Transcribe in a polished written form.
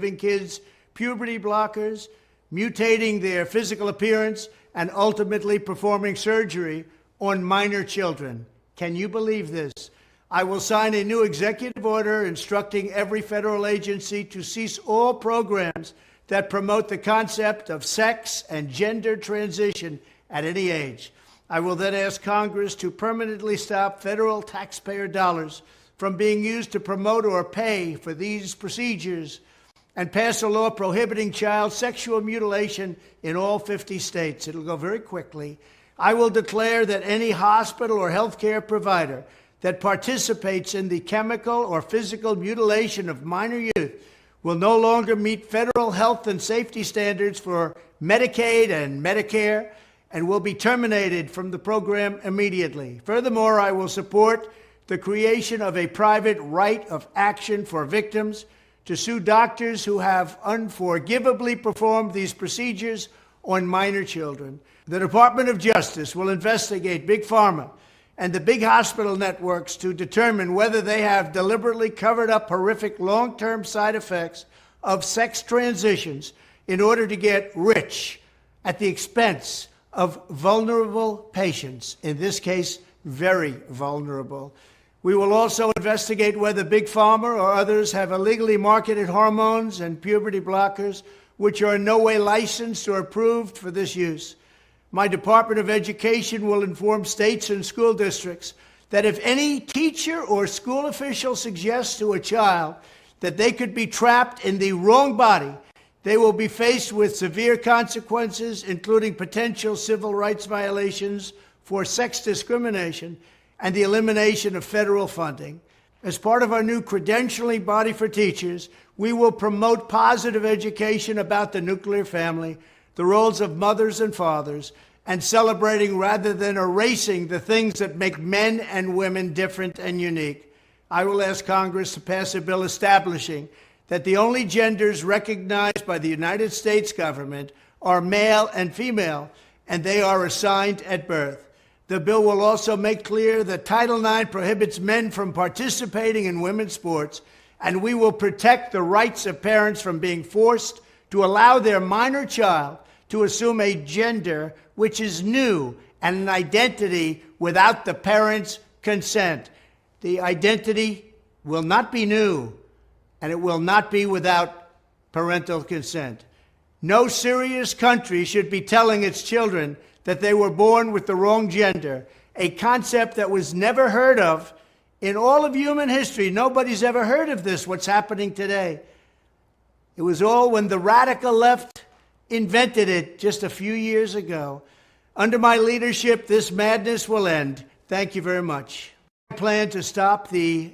giving kids puberty blockers, mutating their physical appearance, and ultimately performing surgery on minor children. Can you believe this? I will sign a new executive order instructing every federal agency to cease all programs that promote the concept of sex and gender transition at any age. I will then ask Congress to permanently stop federal taxpayer dollars from being used to promote or pay for these procedures and pass a law prohibiting child sexual mutilation in all 50 states. It'll go very quickly. I will declare that any hospital or healthcare provider that participates in the chemical or physical mutilation of minor youth will no longer meet federal health and safety standards for Medicaid and Medicare and will be terminated from the program immediately. Furthermore, I will support the creation of a private right of action for victims to sue doctors who have unforgivably performed these procedures on minor children. The Department of Justice will investigate Big Pharma and the big hospital networks to determine whether they have deliberately covered up horrific long-term side effects of sex transitions in order to get rich at the expense of vulnerable patients, in this case, very vulnerable. We will also investigate whether Big Pharma or others have illegally marketed hormones and puberty blockers which are in no way licensed or approved for this use. My Department of Education will inform states and school districts that if any teacher or school official suggests to a child that they could be trapped in the wrong body, they will be faced with severe consequences, including potential civil rights violations for sex discrimination and the elimination of federal funding. As part of our new credentialing body for teachers, we will promote positive education about the nuclear family, the roles of mothers and fathers, and celebrating rather than erasing the things that make men and women different and unique. I will ask Congress to pass a bill establishing that the only genders recognized by the United States government are male and female, and they are assigned at birth. The bill will also make clear that Title IX prohibits men from participating in women's sports, and we will protect the rights of parents from being forced to allow their minor child to assume a gender which is new and an identity without the parent's consent. The identity will not be new, and it will not be without parental consent. No serious country should be telling its children that they were born with the wrong gender, a concept that was never heard of in all of human history. Nobody's ever heard of this, what's happening today. It was all when the radical left invented it just a few years ago. Under my leadership, this madness will end. Thank you very much. I plan to stop the